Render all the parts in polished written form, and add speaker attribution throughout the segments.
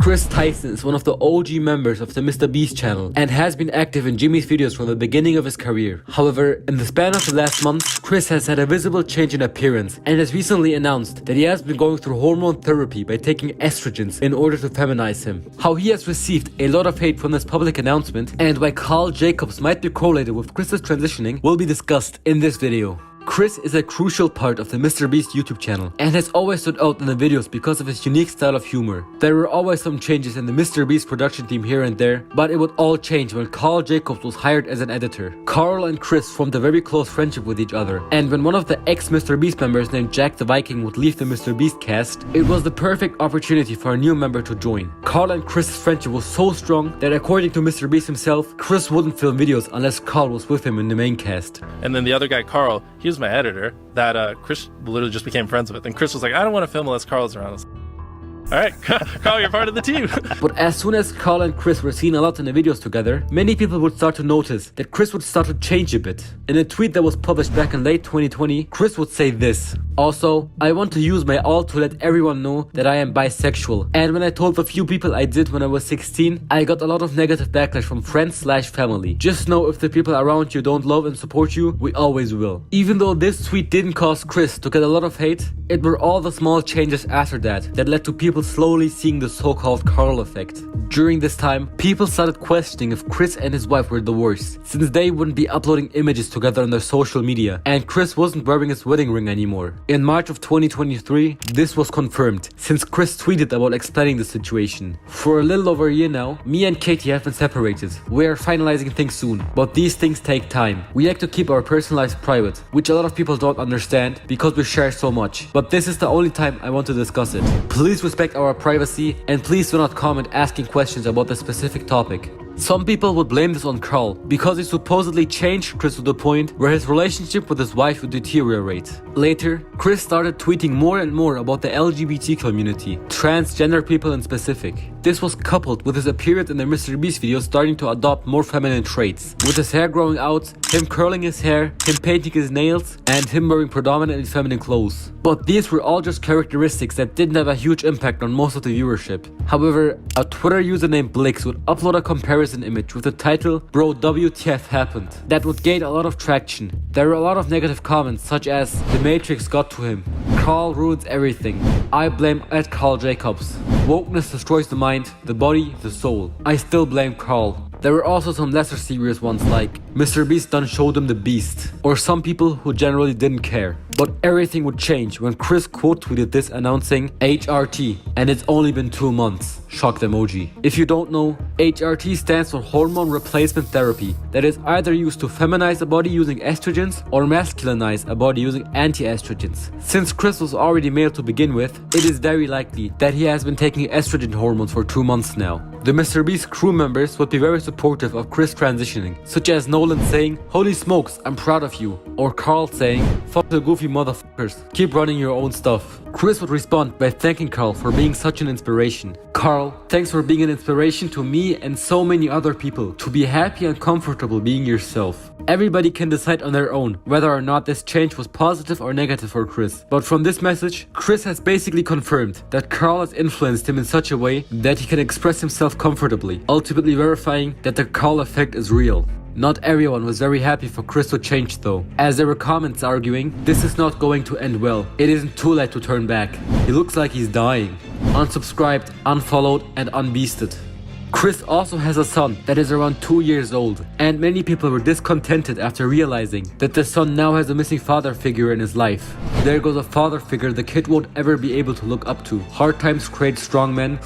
Speaker 1: Kris is one of the OG members of the Mrbeast's channel and has been active in Jimmy's videos from the beginning of his career. However, in the span of the last month, Kris has had a visible change in appearance and has recently announced that he has been going through hormone therapy by taking estrogens in order to feminize him. How he has received a lot of hate from this public announcement and why Karl Jacobs might be correlated with Kris's transitioning will be discussed in this video. Kris is a crucial part of the Mrbeast YouTube channel and has always stood out in the videos because of his unique style of humor. There were always some changes in the Mrbeast production team here and there, but it would all change when Karl Jacobs was hired as an editor. Karl and Kris formed a very close friendship with each other, and when one of the ex-Mrbeast members named Jack the Viking would leave the Mrbeast cast, it was the perfect opportunity for a new member to join. Karl and Kris's friendship was so strong that according to Mrbeast himself, Kris wouldn't film videos unless Karl was with him in the main cast.
Speaker 2: And then the other guy, Karl, he was my editor that Kris literally just became friends with. And Kris was like, I don't want to film unless Karl's around. I was like, all right, Karl, you're part of the team.
Speaker 1: But as soon as Karl and Kris were seen a lot in the videos together, many people would start to notice that Kris would start to change a bit. In a tweet that was published back in late 2020, Kris would say this: "Also, I want to use my all to let everyone know that I am bisexual. And when I told the few people I did when I was 16, I got a lot of negative backlash from friends/family. Just know if the people around you don't love and support you, we always will." Even though this tweet didn't cause Kris to get a lot of hate, it were all the small changes after that led to people slowly seeing the so-called Karl effect. During this time, people started questioning if Kris and his wife were divorced, since they wouldn't be uploading images together on their social media, and Kris wasn't wearing his wedding ring anymore. In March of 2023, this was confirmed, since Kris tweeted about explaining the situation. "For a little over a year now, me and Katie have been separated. We are finalizing things soon, but these things take time. We like to keep our personal lives private, which a lot of people don't understand because we share so much. But this is the only time I want to discuss it. Please respect our privacy and please do not comment asking questions about the specific topic." Some people would blame this on Karl because he supposedly changed Kris to the point where his relationship with his wife would deteriorate. Later, Kris started tweeting more and more about the LGBT community, transgender people in specific. This was coupled with his appearance in the Mrbeast videos starting to adopt more feminine traits, with his hair growing out, him curling his hair, him painting his nails, and him wearing predominantly feminine clothes. But these were all just characteristics that didn't have a huge impact on most of the viewership. However, a Twitter user named Blix would upload a comparison image with the title "Bro, WTF happened?" that would gain a lot of traction. There were a lot of negative comments such as "The Matrix got to him," "Karl ruins everything," "I blame Karl Jacobs," "Wokeness destroys the mind, the body, the soul." I still blame Karl. There were also some lesser serious ones like "Mrbeast done showed him the beast," or some people who generally didn't care. But everything would change when Kris quote tweeted this announcing HRT, and it's only been 2 months. Shocked emoji. If you don't know, HRT stands for hormone replacement therapy, that is either used to feminize a body using estrogens or masculinize a body using anti-estrogens. Since Kris was already male to begin with, it is very likely that he has been taking estrogen hormones for 2 months now. The Mrbeast crew members would be very supportive of Kris transitioning, such as Nolan saying, "Holy smokes, I'm proud of you," or Karl saying, "Fuck the goofy motherfuckers, keep running your own stuff." Kris would respond by thanking Karl for being such an inspiration. "Karl, thanks for being an inspiration to me and so many other people to be happy and comfortable being yourself." Everybody can decide on their own whether or not this change was positive or negative for Kris. But from this message, Kris has basically confirmed that Karl has influenced him in such a way that he can express himself comfortably, ultimately verifying that the Karl effect is real. Not everyone was very happy for Kris to change though, as there were comments arguing, "This is not going to end well. It isn't too late to turn back. He looks like he's dying." Unsubscribed, unfollowed, and unbeasted. Kris also has a son that is around 2 years old, and many people were discontented after realizing that the son now has a missing father figure in his life. There goes a father figure the kid won't ever be able to look up to. Hard times create strong men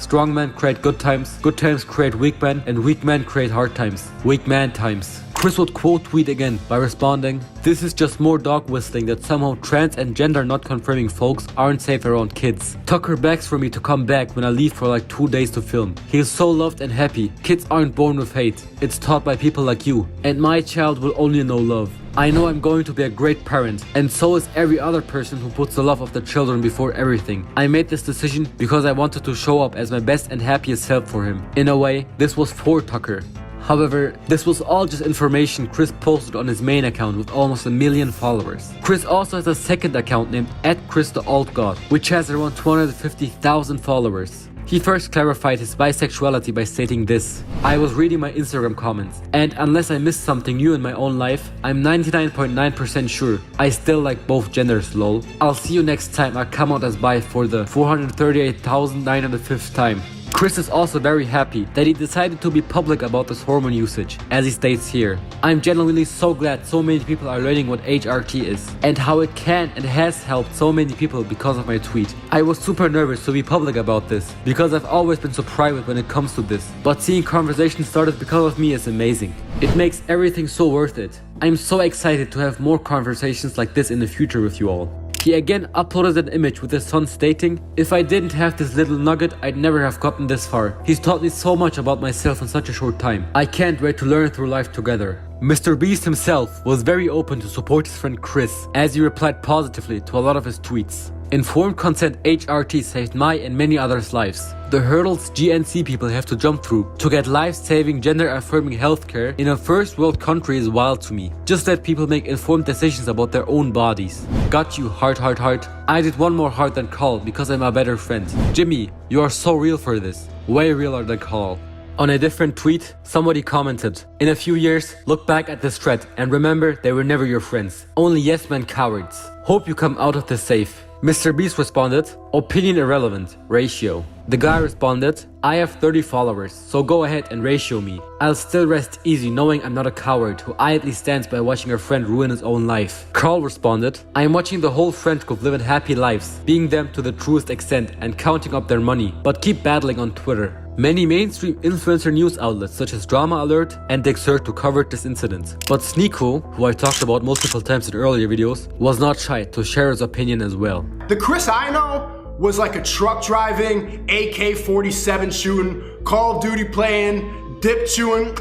Speaker 1: create good times create weak men, and weak men create hard times, weak man times. Kris would quote tweet again by responding, "This is just more dog whistling that somehow trans and gender not confirming folks aren't safe around kids. Tucker begs for me to come back when I leave for like 2 days to film. He is so loved and happy. Kids aren't born with hate. It's taught by people like you. And my child will only know love. I know I'm going to be a great parent, and so is every other person who puts the love of the children before everything. I made this decision because I wanted to show up as my best and happiest self for him. In a way, this was for Tucker." However, this was all just information Kris posted on his main account with almost 1 million followers. Kris also has a second account named @KrisTheAltGod, which has around 250,000 followers. He first clarified his bisexuality by stating this: "I was reading my Instagram comments, and unless I missed something new in my own life, I'm 99.9% sure I still like both genders, lol. I'll see you next time I come out as bi for the 438,905th time." Kris is also very happy that he decided to be public about this hormone usage, as he states here: "I'm genuinely so glad so many people are learning what HRT is, and how it can and has helped so many people because of my tweet. I was super nervous to be public about this, because I've always been so private when it comes to this, but seeing conversations started because of me is amazing. It makes everything so worth it. I'm so excited to have more conversations like this in the future with you all." He again uploaded an image with his son stating: "If I didn't have this little nugget, I'd never have gotten this far. He's taught me so much about myself in such a short time. I can't wait to learn through life together." Mrbeast himself was very open to support his friend Kris, as he replied positively to a lot of his tweets. "Informed consent HRT saved my and many others' lives. The hurdles GNC people have to jump through to get life-saving, gender-affirming healthcare in a first-world country is wild to me. Just let people make informed decisions about their own bodies. Got you, heart, heart, heart. I did one more heart than Carl because I'm a better friend. Jimmy, you are so real for this. Way realer than Carl." On a different tweet, somebody commented: "In a few years, look back at this thread and remember they were never your friends. Only yes men cowards. Hope you come out of this safe." Mrbeast responded: "Opinion irrelevant, ratio." The guy responded: "I have 30 followers, so go ahead and ratio me. I'll still rest easy knowing I'm not a coward who idly stands by watching a friend ruin his own life." Carl responded: "I am watching the whole friend group living happy lives, being them to the truest extent and counting up their money, but keep battling on Twitter." Many mainstream influencer news outlets such as Drama Alert and Dexerto covered this incident. But Sneeko, who I talked about multiple times in earlier videos, was not shy to share his opinion as well.
Speaker 3: "The Kris I know was like a truck driving, AK-47 shooting, Call of Duty playing, dip chewing.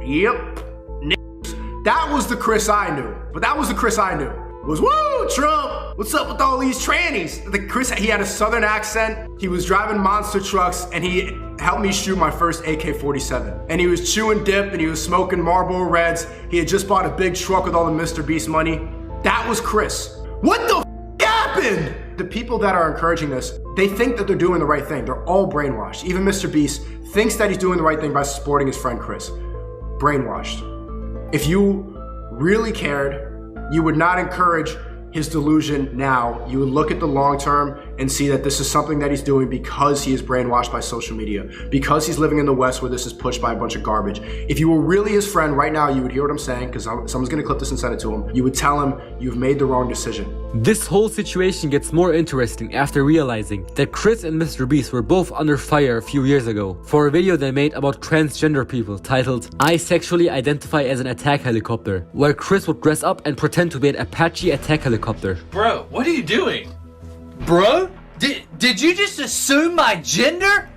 Speaker 3: Yep, that was the Kris I knew. But that was the Kris I knew. Was woo, Trump, what's up with all these trannies?" The Kris, he had a southern accent, he was driving monster trucks, and he helped me shoot my first AK-47. And he was chewing dip and he was smoking Marlboro Reds. He had just bought a big truck with all the Mrbeast money. That was Kris. What the happened? The people that are encouraging this, they think that they're doing the right thing. They're all brainwashed. Even Mrbeast thinks that he's doing the right thing by supporting his friend Kris. Brainwashed. If you really cared, you would not encourage his delusion now. You would look at the long term and see that this is something that he's doing because he is brainwashed by social media, because he's living in the West where this is pushed by a bunch of garbage. If you were really his friend right now, you would hear what I'm saying, because someone's gonna clip this and send it to him. You would tell him you've made the wrong decision.
Speaker 1: This whole situation gets more interesting after realizing that Kris and Mrbeast were both under fire a few years ago for a video they made about transgender people titled "I Sexually Identify as an Attack Helicopter," where Kris would dress up and pretend to be an Apache attack helicopter.
Speaker 4: Bro, what are you doing? Bro? Did you just assume my gender?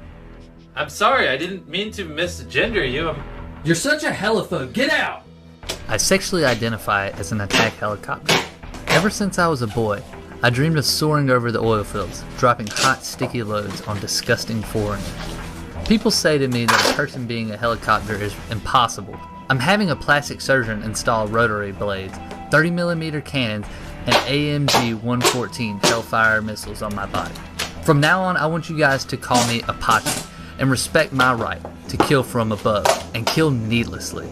Speaker 5: I'm sorry, I didn't mean to misgender you.
Speaker 4: You're such a heliphobe. Get out!
Speaker 6: I sexually identify as an attack helicopter. Ever since I was a boy, I dreamed of soaring over the oil fields, dropping hot, sticky loads on disgusting foreigners. People say to me that a person being a helicopter is impossible. I'm having a plastic surgeon install rotary blades, 30mm cannons, and AMG 114 Hellfire missiles on my body. From now on, I want you guys to call me Apache and respect my right to kill from above and kill needlessly.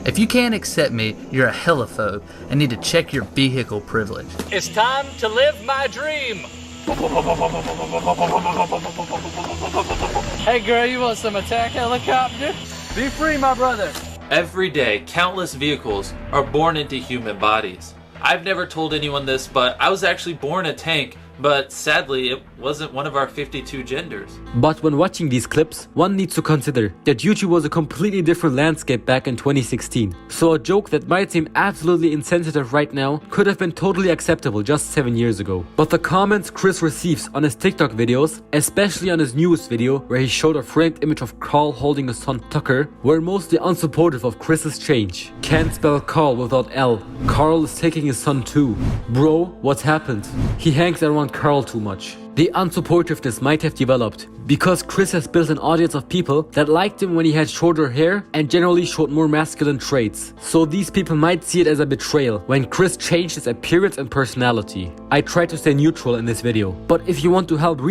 Speaker 6: If you can't accept me, you're a heliphobe and need to check your vehicle privilege.
Speaker 7: It's time to live my dream. Hey girl, you want some attack helicopter? Be free, my brother.
Speaker 5: Every day, countless vehicles are born into human bodies. I've never told anyone this, but I was actually born a tank, but sadly it wasn't one of our 52 genders.
Speaker 1: But when watching these clips, one needs to consider that YouTube was a completely different landscape back in 2016. So a joke that might seem absolutely insensitive right now could have been totally acceptable just 7 years ago. But the comments Kris receives on his TikTok videos, especially on his newest video where he showed a framed image of Carl holding his son Tucker, were mostly unsupportive of Kris's change. Can't spell Carl without L. Carl is taking his son too. Bro, what happened? He hangs around Carl too much. The unsupportiveness might have developed because Kris has built an audience of people that liked him when he had shorter hair and generally showed more masculine traits. So these people might see it as a betrayal when Kris changed his appearance and personality. I tried to stay neutral in this video, but if you want to help